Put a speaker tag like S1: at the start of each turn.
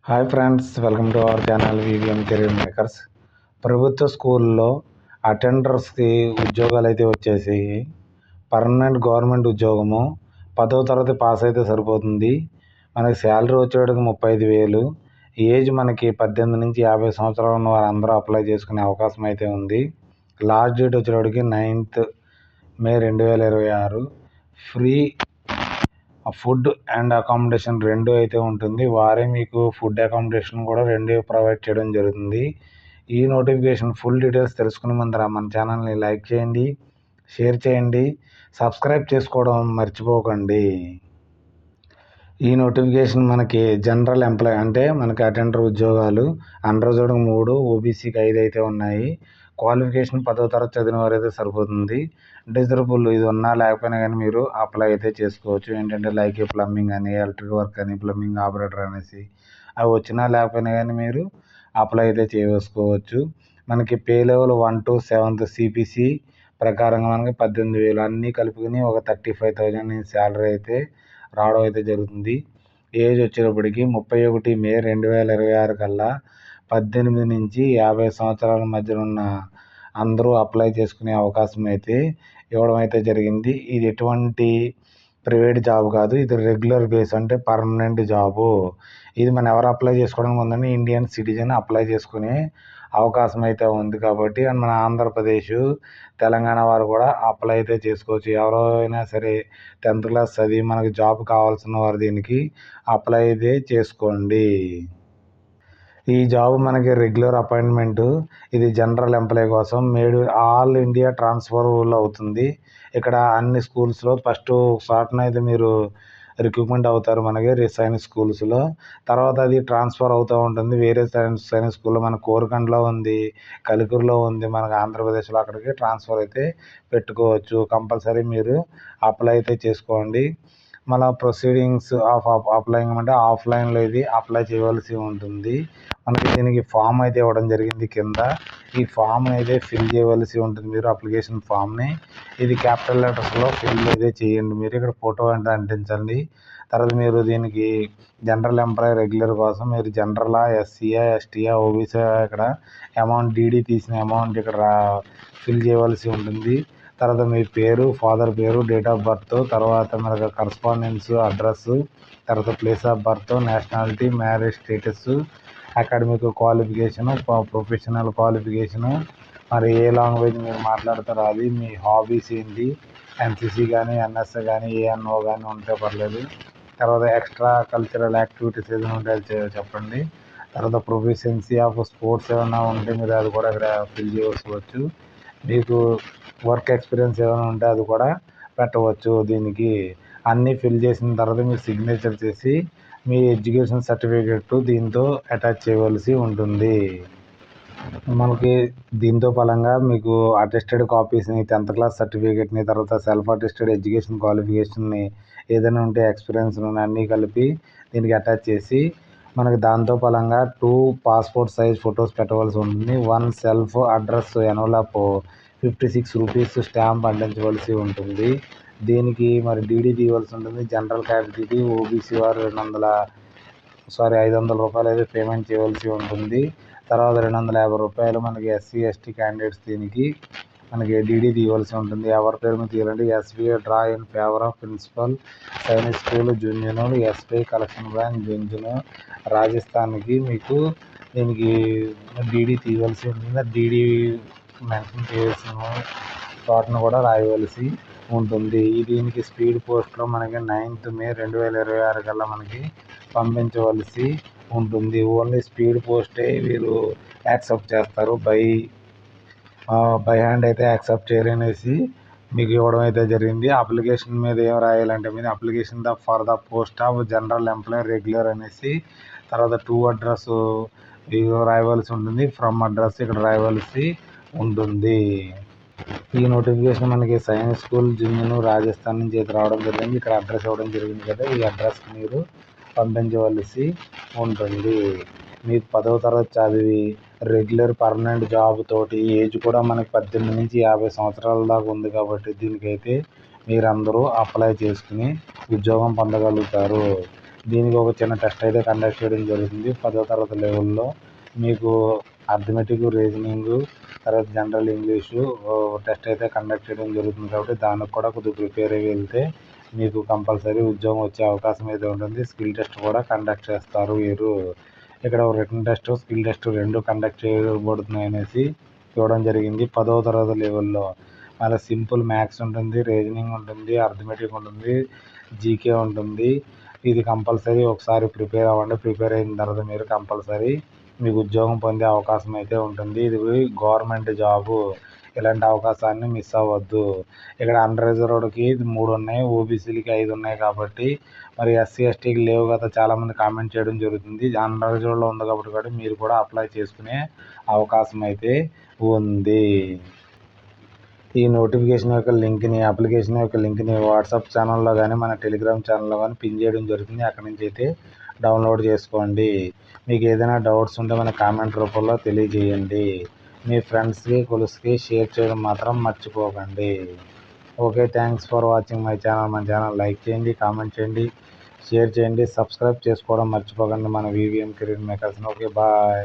S1: Hi friends, welcome to our channel VVM career makers. ప్రభుత్వ స్కూల్లో అటెండర్స్కి ఉద్యోగాలు అయితే వచ్చేసి పర్మనెంట్ గవర్నమెంట్ ఉద్యోగము 10వ తరగతి పాస్ అయితే సరిపోతుంది. మనకి శాలరీ వచ్చేటికి 35,000. ఏజ్ మనకి 18 నుంచి 50 సంవత్సరాలు ఉన్న వారందరూ అప్లై చేసుకునే అవకాశం అయితే ఉంది. లాస్ట్ డేట్ వచ్చేటికి 9th May 2026. Free food and accommodation 2 అయితే ఉంటుంది. వారే మీకు ఫుడ్ అకామిడేషన్ కూడా 2 ప్రొవైడ్ చేయడం జరుగుతుంది. ఈ నోటిఫికేషన్ ఫుల్ డీటెయిల్స్ తెలుసుకునే ముందర మన ఛానల్ని లైక్ చేయండి, షేర్ చేయండి, సబ్స్క్రైబ్ చేసుకోవడం మర్చిపోకండి. ఈ నోటిఫికేషన్ మనకి జనరల్ ఎంప్లాయ్ అంటే మనకి అటెండర్ ఉద్యోగాలు అన్రిజర్వ్డ్కి 3, ఓబీసీకి 5 అయితే ఉన్నాయి. క్వాలిఫికేషన్ 10వ తరగతి చదివిన వారు అయితే సరిపోతుంది. డిజరబుల్ ఇది ఉన్నా లేకపోయినా కానీ మీరు అప్లై అయితే చేసుకోవచ్చు. ఏంటంటే లైక్ ప్లంబింగ్ అని, ఎలక్ట్రిక్ వర్క్ అని, ప్లంబింగ్ ఆపరేటర్ అనేసి అవి వచ్చినా లేకపోయినా కానీ మీరు అప్లై అయితే చేసుకోవచ్చు. మనకి pay level 1 to 7th CPC ప్రకారంగా మనకి 18,000 అన్నీ కలుపుకొని ఒక 35,000 శాలరీ అయితే రావడం అయితే జరుగుతుంది. ఏజ్ వచ్చేటప్పటికి 31 May 2026 కల్లా 18 నుంచి 50 సంవత్సరాల మధ్యన ఉన్న అందరూ అప్లై చేసుకునే అవకాశం అయితే ఇవ్వడం అయితే జరిగింది. ఇది ఎటువంటి ప్రైవేట్ జాబ్ కాదు, ఇది రెగ్యులర్ బేస్ అంటే పర్మనెంట్ జాబు. ఇది మనం ఎవరు అప్లై చేసుకోవడానికి ఉందని ఇండియన్ సిటిజన్ అప్లై చేసుకునే అవకాశం అయితే ఉంది. కాబట్టి మన ఆంధ్రప్రదేశ్, తెలంగాణ వారు కూడా అప్లై అయితే చేసుకోవచ్చు. ఎవరైనా సరే 10th క్లాస్ చదివి మనకి జాబ్ కావాల్సిన వారు దీనికి అప్లై అయితే చేసుకోండి. ఈ జాబ్ మనకి రెగ్యులర్ అపాయింట్మెంటు. ఇది జనరల్ ఎంప్లాయ్ కోసం మేడ్ ఆల్ ఇండియా ట్రాన్స్ఫర్లో అవుతుంది. ఇక్కడ అన్ని స్కూల్స్లో ఫస్ట్ అయితే మీరు రిక్రూట్మెంట్ అవుతారు మనకి సైన్స్ స్కూల్స్లో. తర్వాత అది ట్రాన్స్ఫర్ అవుతూ ఉంటుంది వేరే సైన్స్ స్కూల్లో. మన కోరకండ్లో ఉంది, కలికూరులో ఉంది, మనకు ఆంధ్రప్రదేశ్లో అక్కడికి ట్రాన్స్ఫర్ అయితే పెట్టుకోవచ్చు. కంపల్సరీ మీరు అప్లై అయితే చేసుకోండి. మళ్ళీ ప్రొసీడింగ్స్ ఆఫ్ అప్లయింగ్ అంటే ఆఫ్లైన్లో ఇది అప్లై చేయవలసి ఉంటుంది. మనకి దీనికి ఫామ్ అయితే ఇవ్వడం జరిగింది కింద. ఈ ఫామ్ అయితే ఫిల్ చేయవలసి ఉంటుంది మీరు అప్లికేషన్ ఫామ్ని. ఇది క్యాపిటల్ లెటర్స్లో ఫిల్ అయితే చేయండి మీరు. ఇక్కడ ఫోటో అంటే అంటించండి. తర్వాత మీరు దీనికి జనరల్ ఎంప్లాయ్ రెగ్యులర్ కోసం మీరు జనరలా, ఎస్సీయా, ఎస్టీయా, ఓబీసీ ఇక్కడ అమౌంట్ డీడీ తీసిన అమౌంట్ ఇక్కడ ఫిల్ చేయవలసి ఉంటుంది. తర్వాత మీ పేరు, ఫాదర్ పేరు, డేట్ ఆఫ్ బర్త్, తర్వాత మనకు కరస్పాండెన్స్ అడ్రస్, తర్వాత place of birth, nationality, marriage status, academic qualification, professional qualification, మరి ఏ లాంగ్వేజ్ మీరు మాట్లాడతారో అది, మీ హాబీస్ ఏంటి, ఎన్సీసీ కానీ, ఎన్ఎస్ కానీ, ఏఎన్ఓ కానీ ఉంటే పర్లేదు. తర్వాత ఎక్స్ట్రా కల్చరల్ యాక్టివిటీస్ ఏదైనా ఉంటే అది చెప్పండి. తర్వాత ప్రొఫిషియన్సీ ఆఫ్ స్పోర్ట్స్ ఏమైనా ఉంటే మీరు అది కూడా ఇక్కడ ఫిల్ చేసుకోవచ్చు. మీకు వర్క్ ఎక్స్పీరియన్స్ ఏమైనా ఉంటే అది కూడా పెట్టవచ్చు. దీనికి అన్నీ ఫిల్ చేసిన తర్వాత మీరు సిగ్నేచర్ చేసి మీ ఎడ్యుకేషన్ సర్టిఫికేట్ దీంతో అటాచ్ చేయవలసి ఉంటుంది. మనకి దీంతో ఫలంగా మీకు అటెస్టెడ్ కాపీస్ని, 10th క్లాస్ సర్టిఫికేట్ని, తర్వాత సెల్ఫ్ అటెస్టెడ్ ఎడ్యుకేషన్ క్వాలిఫికేషన్ని ఏదైనా ఉంటే ఎక్స్పీరియన్స్ అన్నీ కలిపి దీనికి అటాచ్ చేసి మనకి దాంతో ఫలంగా 2 పాస్పోర్ట్ సైజ్ ఫొటోస్ పెట్టవలసి ఉంటుంది. 1 self address envelope 56 rupees stamp అంటించవలసి ఉంటుంది. దీనికి మరి డీడీ తీయవలసి ఉంటుంది. జనరల్ కేటగిరీ ఓబీసీ వారు 500 రూపాయలు అయితే పేమెంట్ చేయవలసి ఉంటుంది. తర్వాత 250 రూపాయలు మనకి ఎస్సీ ఎస్టీ క్యాండిడేట్స్ దీనికి మనకి డీడీ తీయవలసి ఉంటుంది. ఎవరి పేరు మీద తీయాలంటే SBI draw in favour of principal Sainik school Jhunjhunu, SBI collection branch Jhunjhunu, రాజస్థాన్కి మీకు దీనికి డీడీ తీయవలసి ఉంటుంది. డీడీ మెన్షన్ చేయాల్సిన చోటను కూడా రాయవలసి ఉంటుంది. దీనికి స్పీడ్ పోస్ట్లో మనకి 9th May 2026 కల్లా మనకి పంపించవలసి ఉంటుంది. ఓన్లీ స్పీడ్ పోస్టే వీరు యాక్సెప్ట్ చేస్తారు. బై హ్యాండ్ అయితే యాక్సెప్ట్ చేయరనేసి మీకు ఇవ్వడం అయితే జరిగింది. అప్లికేషన్ మీద ఏం రాయాలంటే మీరు application for the post of general employee regular అనేసి తర్వాత 2 అడ్రస్ రాయవలసి ఉంటుంది. ఫ్రమ్ అడ్రస్ ఇక్కడ రాయవలసి ఉంటుంది. ఈ నోటిఫికేషన్ మనకి సైన్స్ స్కూల్ జుంజునూర్ రాజస్థాన్ నుంచి అయితే రావడం జరిగింది. ఇక్కడ అడ్రస్ ఇవ్వడం జరిగింది కదా, ఈ అడ్రస్కి మీరు పంపించవలసి ఉంటుంది. మీకు 10వ తరగతి చదివి రెగ్యులర్ పర్మనెంట్ జాబ్ తోటి ఏజ్ కూడా మనకి 18 నుంచి 50 సంవత్సరాల దాకా ఉంది. కాబట్టి దీనికైతే మీరందరూ అప్లై చేసుకుని ఉద్యోగం పొందగలుగుతారు. దీనికి ఒక చిన్న టెస్ట్ అయితే కండక్ట్ చేయడం జరుగుతుంది. 10వ తరగతి లెవెల్లో మీకు అర్థమెటిక్, రీజనింగ్, తర్వాత జనరల్ ఇంగ్లీషు టెస్ట్ అయితే కండక్ట్ చేయడం జరుగుతుంది. కాబట్టి దానికి కూడా కొద్దిగా ప్రిపేర్ అయ్యి వెళ్తే మీకు కంపల్సరీ ఉద్యోగం వచ్చే అవకాశం అయితే ఉంటుంది. స్కిల్ టెస్ట్ కూడా కండక్ట్ చేస్తారు వీరు. ఇక్కడ written test, skill test 2 conduct చేయబడుతున్నాయి అనేసి ఇవ్వడం జరిగింది 10వ తరగతి లెవెల్లో. అలా సింపుల్ మ్యాథ్స్ ఉంటుంది, రీజనింగ్ ఉంటుంది, అర్థమెటిక్ ఉంటుంది, జీకే ఉంటుంది. ఇది కంపల్సరీ ఒకసారి ప్రిపేర్ అవ్వండి. ప్రిపేర్ అయిన తర్వాత మీరు కంపల్సరీ మీకు ఉద్యోగం పొందే అవకాశం అయితే ఉంటుంది. ఇది గవర్నమెంట్ జాబు. ఇలాంటి అవకాశాన్ని మిస్ అవ్వద్దు. ఇక్కడ అన్రిజర్వ్డ్కి 3 ఉన్నాయి, ఓబీసీలకి 5 ఉన్నాయి. కాబట్టి మరి ఎస్సీ ఎస్టీకి లేవు కదా, చాలామంది కామెంట్ చేయడం జరుగుతుంది. అన్రిజర్వ్డ్లో ఉంది కాబట్టి మీరు కూడా అప్లై చేసుకునే అవకాశం అయితే ఉంది. ఈ నోటిఫికేషన్ యొక్క లింక్ని, అప్లికేషన్ యొక్క లింక్ని వాట్సాప్ ఛానల్లో కానీ మన టెలిగ్రామ్ ఛానల్లో కానీ పిన్ చేయడం జరుగుతుంది. అక్కడి నుంచి అయితే డౌన్లోడ్ చేసుకోండి. మీకు ఏదైనా డౌట్స్ ఉంటే మన కామెంట్ రూపంలో తెలియజేయండి. మీ ఫ్రెండ్స్కి, కొలీగ్స్కి షేర్ చేయడం మాత్రం మర్చిపోకండి. Okay, thanks for watching my channel. మన ఛానల్ లైక్ చేయండి, కామెంట్ చేయండి, షేర్ చేయండి, సబ్స్క్రైబ్ చేసుకోవడం మర్చిపోకండి మన వివిఎం కెరీర్ మేకర్స్ని. Okay, bye.